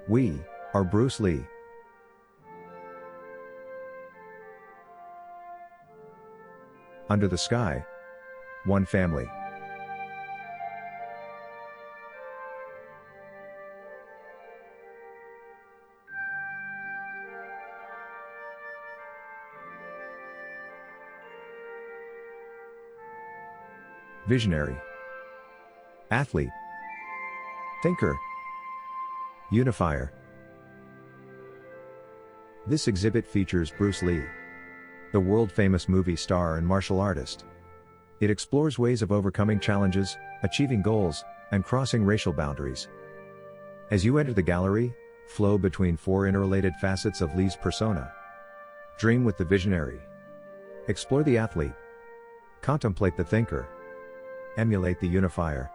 We are Bruce Lee. Under the sky. One family. Visionary. Athlete. Thinker. Unifier. This exhibit features Bruce Lee, the world-famous movie star and martial artist. It explores ways of overcoming challenges, achieving goals, and crossing racial boundaries. As you enter the gallery, flow between four interrelated facets of Lee's persona. Dream with the visionary. Explore the athlete. Contemplate the thinker. Emulate the unifier.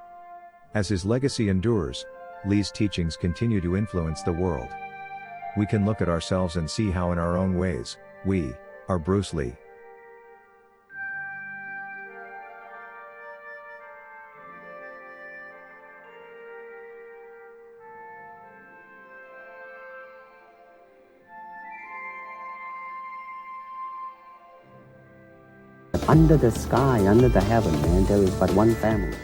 As his legacy endures, Lee's teachings continue to influence the world. We can look at ourselves and see how in our own ways, we are Bruce Lee. Under the sky, under the heaven, man, there is but one family.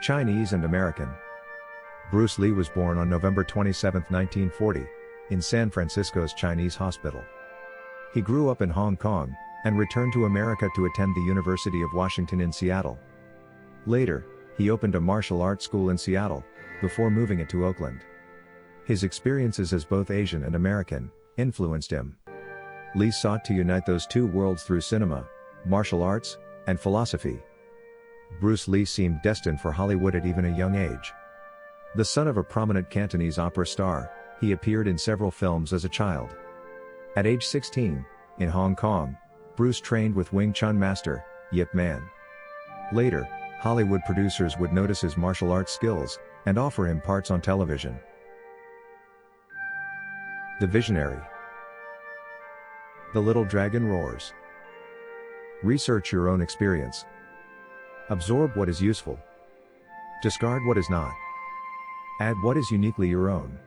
Chinese and American. Bruce Lee was born on November 27, 1940, in San Francisco's Chinese hospital. He grew up in Hong Kong, and returned to America to attend the University of Washington in Seattle. Later, he opened a martial arts school in Seattle, before moving it to Oakland. His experiences as both Asian and American influenced him. Lee sought to unite those two worlds through cinema, martial arts, and philosophy. Bruce Lee seemed destined for Hollywood at even a young age. The son of a prominent Cantonese opera star, he appeared in several films as a child. At age 16, in Hong Kong, Bruce trained with Wing Chun master, Yip Man. Later, Hollywood producers would notice his martial arts skills, and offer him parts on television. The Visionary. The Little Dragon Roars. Research your own experience. Absorb what is useful. Discard what is not. Add what is uniquely your own.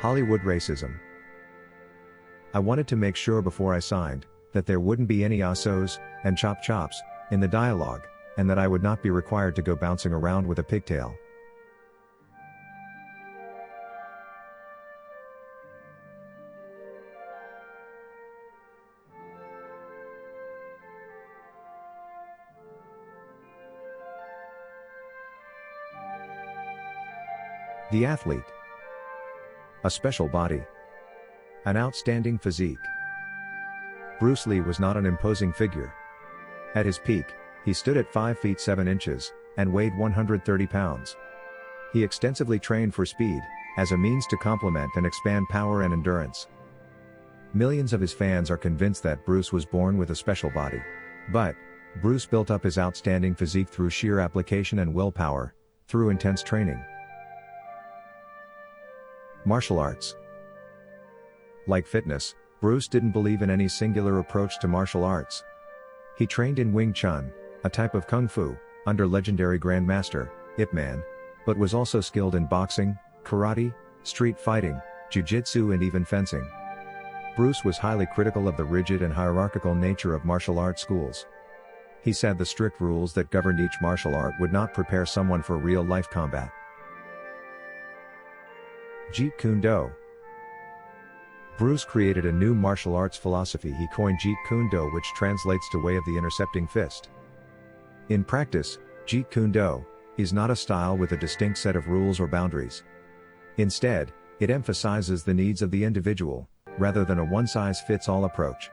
Hollywood racism. I wanted to make sure before I signed, that there wouldn't be any assos, and chop-chops, in the dialogue, and that I would not be required to go bouncing around with a pigtail. The athlete. A special body. An outstanding physique. Bruce Lee was not an imposing figure. At his peak, he stood at 5 feet 7 inches, and weighed 130 pounds. He extensively trained for speed, as a means to complement and expand power and endurance. Millions of his fans are convinced that Bruce was born with a special body. But, Bruce built up his outstanding physique through sheer application and willpower, through intense training. Martial arts. Like fitness, Bruce didn't believe in any singular approach to martial arts. He trained in Wing Chun, a type of Kung Fu, under legendary Grandmaster, Ip Man, but was also skilled in boxing, karate, street fighting, jiu-jitsu and even fencing. Bruce was highly critical of the rigid and hierarchical nature of martial arts schools. He said the strict rules that governed each martial art would not prepare someone for real-life combat. Jeet Kune Do. Bruce created a new martial arts philosophy he coined Jeet Kune Do, which translates to Way of the Intercepting Fist. In practice, Jeet Kune Do is not a style with a distinct set of rules or boundaries. Instead, it emphasizes the needs of the individual, rather than a one-size-fits-all approach.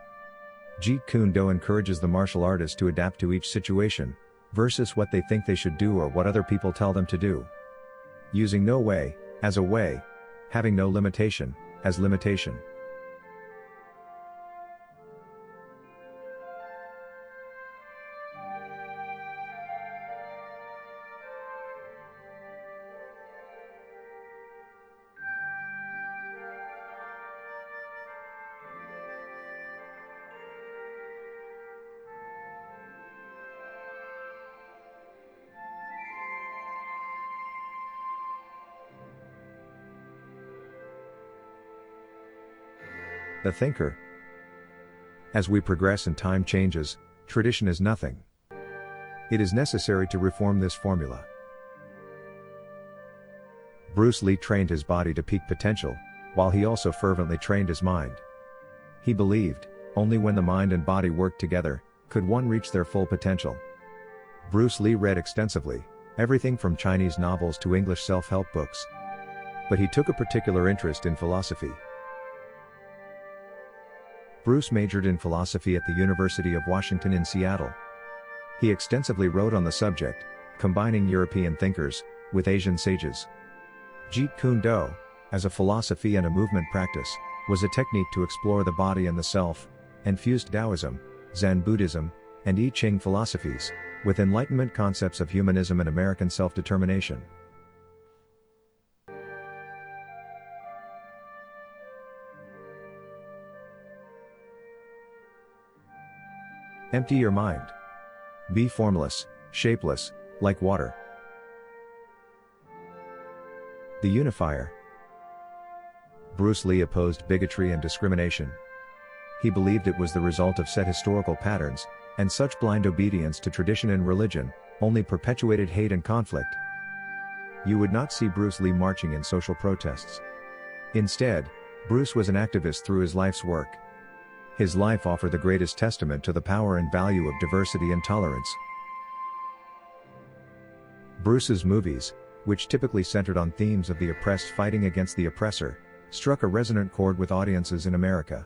Jeet Kune Do encourages the martial artist to adapt to each situation, versus what they think they should do or what other people tell them to do. Using no way, as a way. Having no limitation, as limitation. The thinker. As we progress and time changes, tradition is nothing. It is necessary to reform this formula. Bruce Lee trained his body to peak potential, while he also fervently trained his mind. He believed, only when the mind and body worked together, could one reach their full potential. Bruce Lee read extensively, everything from Chinese novels to English self-help books. But he took a particular interest in philosophy. Bruce majored in philosophy at the University of Washington in Seattle. He extensively wrote on the subject, combining European thinkers with Asian sages. Jeet Kune Do, as a philosophy and a movement practice, was a technique to explore the body and the self, and fused Taoism, Zen Buddhism, and I Ching philosophies with Enlightenment concepts of humanism and American self-determination. Empty your mind. Be formless, shapeless, like water. The Unifier. Bruce Lee opposed bigotry and discrimination. He believed it was the result of set historical patterns, and such blind obedience to tradition and religion only perpetuated hate and conflict. You would not see Bruce Lee marching in social protests. Instead, Bruce was an activist through his life's work. His life offered the greatest testament to the power and value of diversity and tolerance. Bruce's movies, which typically centered on themes of the oppressed fighting against the oppressor, struck a resonant chord with audiences in America.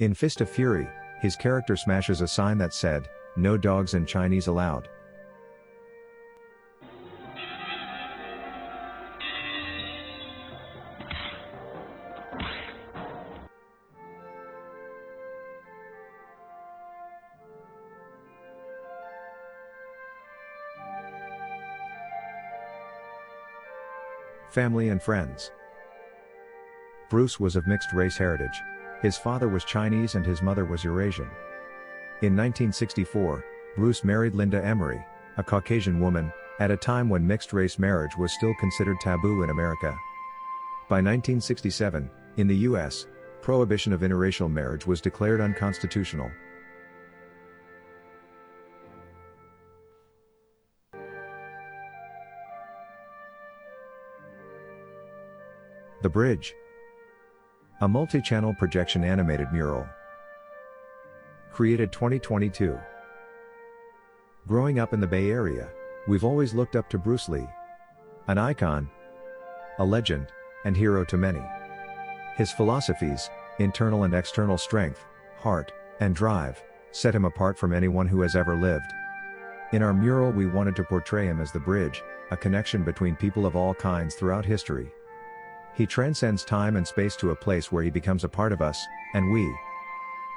In Fist of Fury, his character smashes a sign that said, "No dogs and Chinese allowed." Family and friends. Bruce was of mixed race heritage. His father was Chinese and his mother was Eurasian. In 1964, Bruce married Linda Emery, a Caucasian woman, at a time when mixed-race marriage was still considered taboo in America. By 1967, in the U.S., prohibition of interracial marriage was declared unconstitutional. The Bridge. A multi-channel projection animated mural. Created 2022. Growing up in the Bay Area, we've always looked up to Bruce Lee. An icon, a legend, and hero to many. His philosophies, internal and external strength, heart, and drive, set him apart from anyone who has ever lived. In our mural we wanted to portray him as the bridge, a connection between people of all kinds throughout history. He transcends time and space to a place where he becomes a part of us, and we,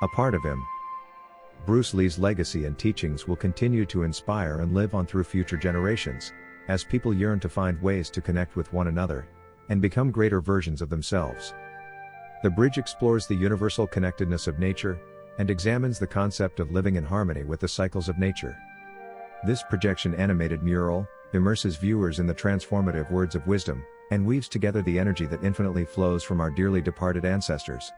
a part of him. Bruce Lee's legacy and teachings will continue to inspire and live on through future generations, as people yearn to find ways to connect with one another, and become greater versions of themselves. The Bridge explores the universal connectedness of nature, and examines the concept of living in harmony with the cycles of nature. This projection animated mural immerses viewers in the transformative words of wisdom, and weaves together the energy that infinitely flows from our dearly departed ancestors.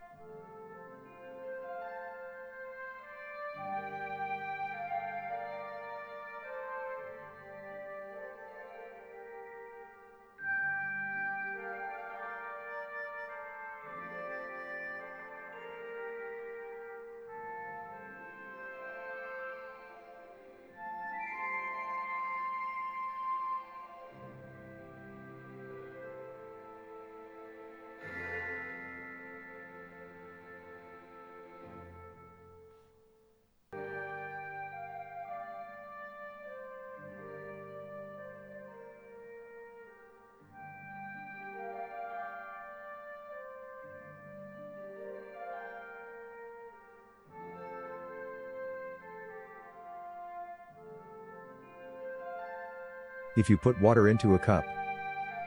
If you put water into a cup,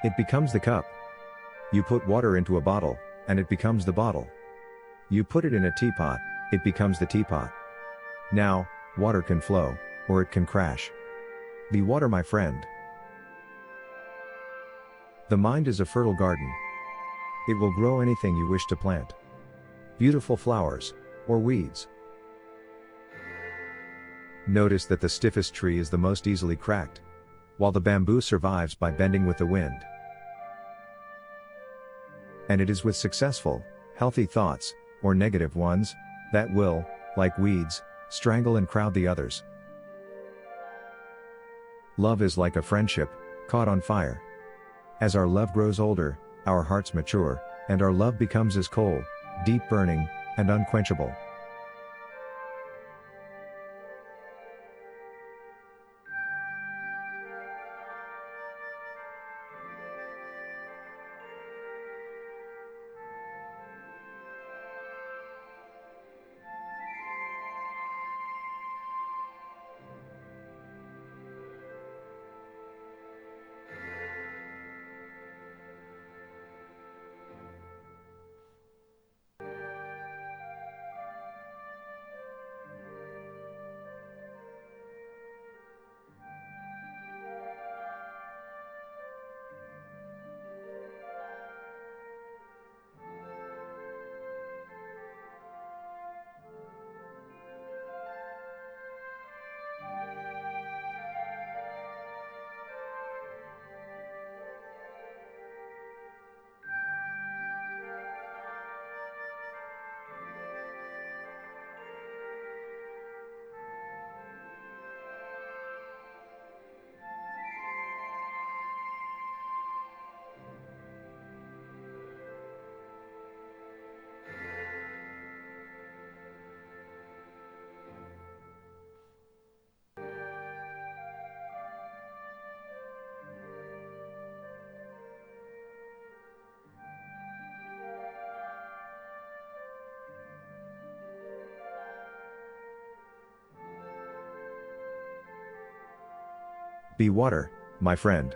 it becomes the cup. You put water into a bottle, and it becomes the bottle. You put it in a teapot, it becomes the teapot. Now, water can flow, or it can crash. Be water, my friend. The mind is a fertile garden. It will grow anything you wish to plant. Beautiful flowers, or weeds. Notice that the stiffest tree is the most easily cracked, while the bamboo survives by bending with the wind. And it is with successful, healthy thoughts, or negative ones, that will, like weeds, strangle and crowd the others. Love is like a friendship, caught on fire. As our love grows older, our hearts mature, and our love becomes as coal, deep burning, and unquenchable. Be water, my friend.